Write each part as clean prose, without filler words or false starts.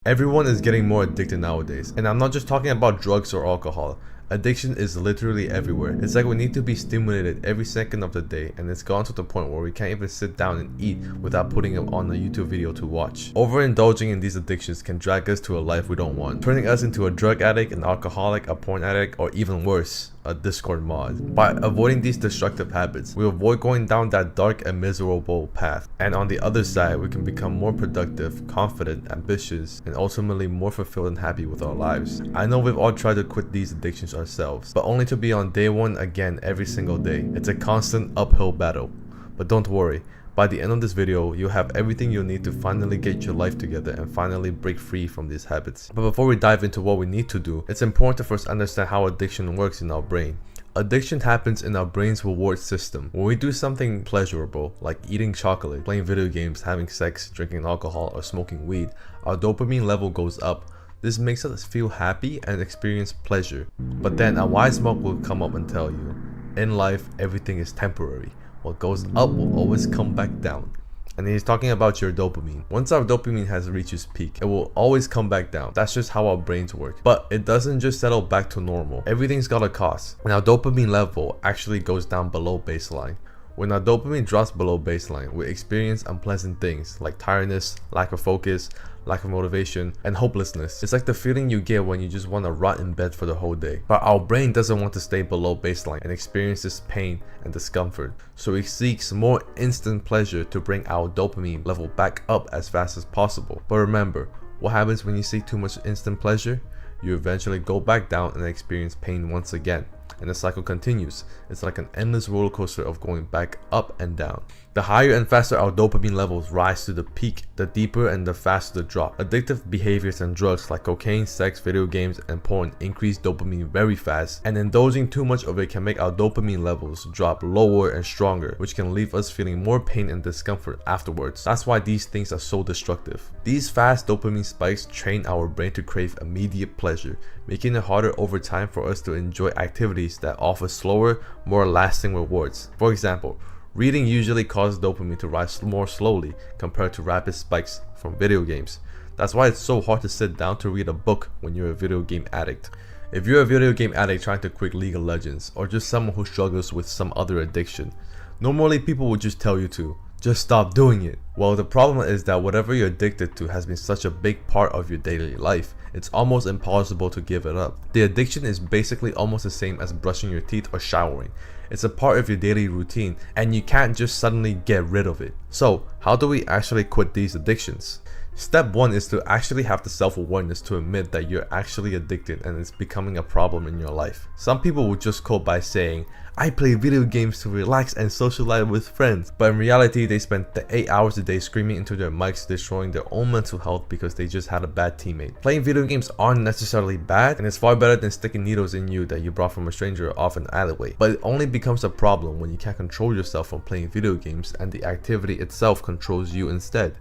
Everyone is getting more addicted nowadays, and I'm not just talking about drugs or alcohol. Addiction is literally everywhere. It's like we need to be stimulated every second of the day, and it's gone to the point where we can't even sit down and eat without putting it on a YouTube video to watch. Overindulging in these addictions can drag us to a life we don't want, turning us into a drug addict, an alcoholic, a porn addict, or even worse, a Discord mod. By avoiding these destructive habits, we avoid going down that dark and miserable path, and on the other side, we can become more productive, confident, ambitious, and ultimately more fulfilled and happy with our lives. I know we've all tried to quit these addictions ourselves, but only to be on day one again every single day. It's a constant uphill battle. But don't worry, by the end of this video, you'll have everything you'll need to finally get your life together and finally break free from these habits. But before we dive into what we need to do, it's important to first understand how addiction works in our brain. Addiction happens in our brain's reward system. When we do something pleasurable, like eating chocolate, playing video games, having sex, drinking alcohol, or smoking weed, our dopamine level goes up. This makes us feel happy and experience pleasure. But then a wise monk will come up and tell you, in life, everything is temporary. What goes up will always come back down. And he's talking about your dopamine. Once our dopamine has reached its peak, it will always come back down. That's just how our brains work. But it doesn't just settle back to normal. Everything's got a cost. And our dopamine level actually goes down below baseline. When our dopamine drops below baseline, we experience unpleasant things like tiredness, lack of focus, lack of motivation, and hopelessness. It's like the feeling you get when you just want to rot in bed for the whole day. But our brain doesn't want to stay below baseline and experiences pain and discomfort. So it seeks more instant pleasure to bring our dopamine level back up as fast as possible. But remember, what happens when you seek too much instant pleasure? You eventually go back down and experience pain once again. And the cycle continues. It's like an endless roller coaster of going back up and down. The higher and faster our dopamine levels rise to the peak, the deeper and the faster the drop. Addictive behaviors and drugs like cocaine, sex, video games, and porn increase dopamine very fast, and indulging too much of it can make our dopamine levels drop lower and stronger, which can leave us feeling more pain and discomfort afterwards. That's why these things are so destructive. These fast dopamine spikes train our brain to crave immediate pleasure, making it harder over time for us to enjoy activities that offer slower, more lasting rewards. For example, reading usually causes dopamine to rise more slowly compared to rapid spikes from video games. That's why it's so hard to sit down to read a book when you're a video game addict. If you're a video game addict trying to quit League of Legends, or just someone who struggles with some other addiction, normally people would just tell you to just stop doing it. Well, the problem is that whatever you're addicted to has been such a big part of your daily life, it's almost impossible to give it up. The addiction is basically almost the same as brushing your teeth or showering. It's a part of your daily routine, and you can't just suddenly get rid of it. So, how do we actually quit these addictions? Step 1 is to actually have the self-awareness to admit that you're actually addicted and it's becoming a problem in your life. Some people will just cope by saying, I play video games to relax and socialize with friends, but in reality they spend 8 hours a day screaming into their mics, destroying their own mental health because they just had a bad teammate. Playing video games aren't necessarily bad, and it's far better than sticking needles in you that you brought from a stranger off an alleyway, but it only becomes a problem when you can't control yourself from playing video games and the activity itself controls you instead.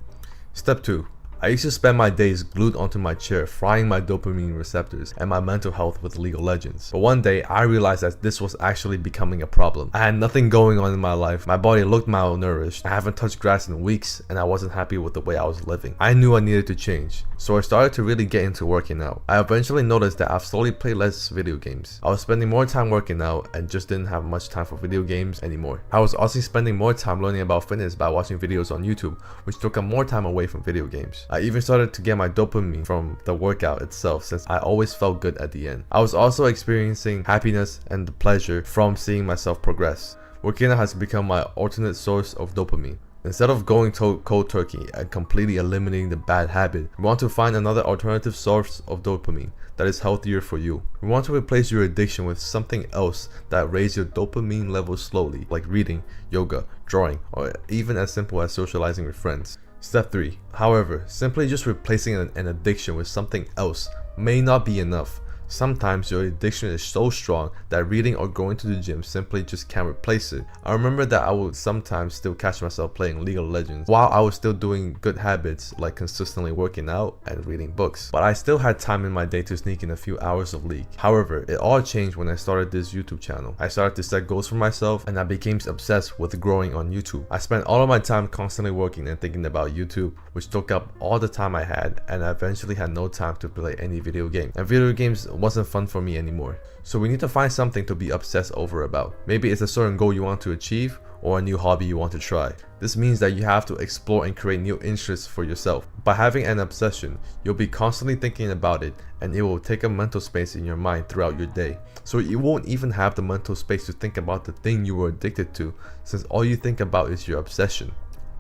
Step 2. I used to spend my days glued onto my chair, frying my dopamine receptors and my mental health with League of Legends. But one day, I realized that this was actually becoming a problem. I had nothing going on in my life, my body looked malnourished, I haven't touched grass in weeks, and I wasn't happy with the way I was living. I knew I needed to change, so I started to really get into working out. I eventually noticed that I've slowly played less video games. I was spending more time working out and just didn't have much time for video games anymore. I was also spending more time learning about fitness by watching videos on YouTube, which took up more time away from video games. I even started to get my dopamine from the workout itself, since I always felt good at the end. I was also experiencing happiness and the pleasure from seeing myself progress. Working out has become my alternate source of dopamine. Instead of going cold turkey and completely eliminating the bad habit, we want to find another alternative source of dopamine that is healthier for you. We want to replace your addiction with something else that raises your dopamine level slowly, like reading, yoga, drawing, or even as simple as socializing with friends. Step 3. However, simply just replacing an addiction with something else may not be enough. Sometimes your addiction is so strong that reading or going to the gym simply just can't replace it. I remember that I would sometimes still catch myself playing League of Legends while I was still doing good habits like consistently working out and reading books. But I still had time in my day to sneak in a few hours of League. However, it all changed when I started this YouTube channel. I started to set goals for myself and I became obsessed with growing on YouTube. I spent all of my time constantly working and thinking about YouTube, which took up all the time I had, and I eventually had no time to play any video game. And video games wasn't fun for me anymore. So we need to find something to be obsessed over about. Maybe it's a certain goal you want to achieve or a new hobby you want to try. This means that you have to explore and create new interests for yourself. By having an obsession, you'll be constantly thinking about it, and it will take up mental space in your mind throughout your day. So you won't even have the mental space to think about the thing you were addicted to, since all you think about is your obsession.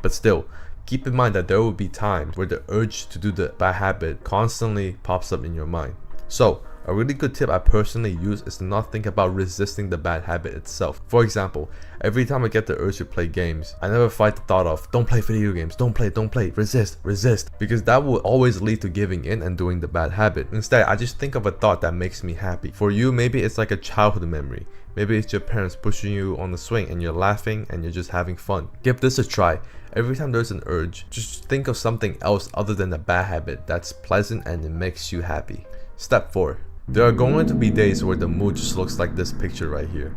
But still, keep in mind that there will be times where the urge to do the bad habit constantly pops up in your mind. So a really good tip I personally use is to not think about resisting the bad habit itself. For example, every time I get the urge to play games, I never fight the thought of don't play video games, don't play, resist, because that will always lead to giving in and doing the bad habit. Instead, I just think of a thought that makes me happy. For you, maybe it's like a childhood memory. Maybe it's your parents pushing you on the swing and you're laughing and you're just having fun. Give this a try. Every time there's an urge, just think of something else other than the bad habit that's pleasant and it makes you happy. Step 4. There are going to be days where the mood just looks like this picture right here,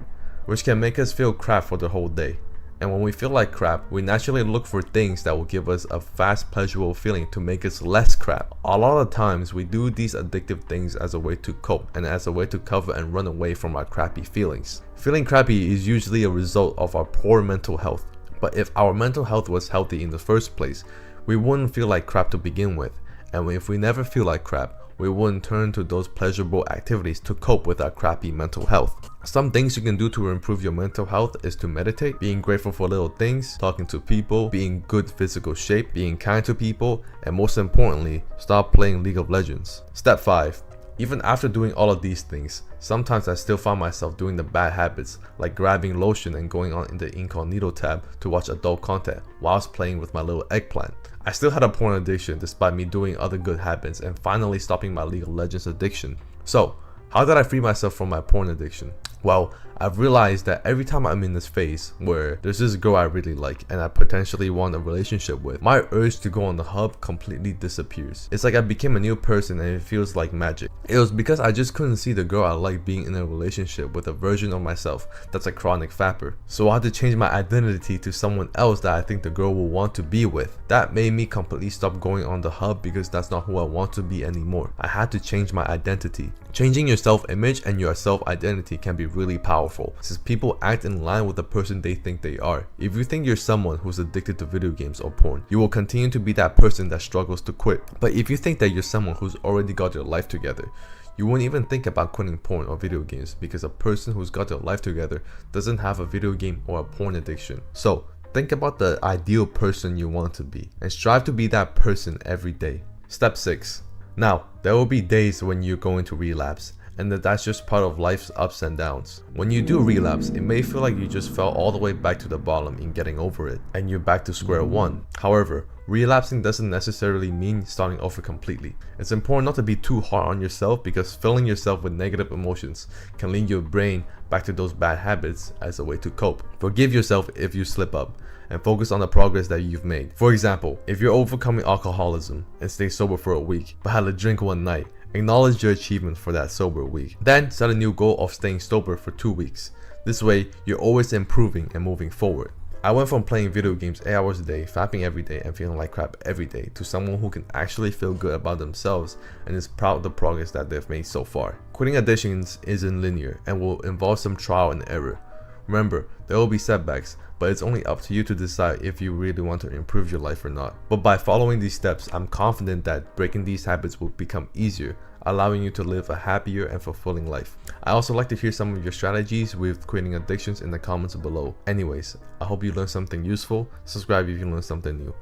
which can make us feel crap for the whole day. And when we feel like crap, we naturally look for things that will give us a fast, pleasurable feeling to make us less crap. A lot of times, we do these addictive things as a way to cope and as a way to cover and run away from our crappy feelings. Feeling crappy is usually a result of our poor mental health. But if our mental health was healthy in the first place, we wouldn't feel like crap to begin with. And if we never feel like crap, we wouldn't turn to those pleasurable activities to cope with our crappy mental health. Some things you can do to improve your mental health is to meditate, being grateful for little things, talking to people, being in good physical shape, being kind to people, and most importantly, stop playing League of Legends. Step 5. Even after doing all of these things, sometimes I still find myself doing the bad habits like grabbing lotion and going on in the incognito tab to watch adult content whilst playing with my little eggplant. I still had a porn addiction despite me doing other good habits and finally stopping my League of Legends addiction. So, how did I free myself from my porn addiction? Well, I've realized that every time I'm in this phase where there's this girl I really like and I potentially want a relationship with, my urge to go on the hub completely disappears. It's like I became a new person and it feels like magic. It was because I just couldn't see the girl I like being in a relationship with a version of myself that's a chronic fapper. So I had to change my identity to someone else that I think the girl will want to be with. That made me completely stop going on the hub because that's not who I want to be anymore. I had to change my identity. Changing your self-image and your self-identity can be really powerful, since people act in line with the person they think they are. If you think you're someone who's addicted to video games or porn, you will continue to be that person that struggles to quit. But if you think that you're someone who's already got their life together, you won't even think about quitting porn or video games, because a person who's got their life together doesn't have a video game or a porn addiction. So think about the ideal person you want to be and strive to be that person every day. Step 6. Now, there will be days when you're going to relapse, and that's just part of life's ups and downs. When you do relapse, it may feel like you just fell all the way back to the bottom in getting over it, and you're back to square one. However, relapsing doesn't necessarily mean starting over completely. It's important not to be too hard on yourself, because filling yourself with negative emotions can lead your brain back to those bad habits as a way to cope. Forgive yourself if you slip up, and focus on the progress that you've made. For example, if you're overcoming alcoholism and stay sober for a week, but had a drink one night, acknowledge your achievement for that sober week. Then set a new goal of staying sober for 2 weeks. This way, you're always improving and moving forward. I went from playing video games 8 hours a day, fapping every day, and feeling like crap every day, to someone who can actually feel good about themselves and is proud of the progress that they've made so far. Quitting addictions isn't linear and will involve some trial and error. Remember, there will be setbacks, but it's only up to you to decide if you really want to improve your life or not. But by following these steps, I'm confident that breaking these habits will become easier, allowing you to live a happier and fulfilling life. I also like to hear some of your strategies with quitting addictions in the comments below. Anyways, I hope you learned something useful. Subscribe if you learned something new.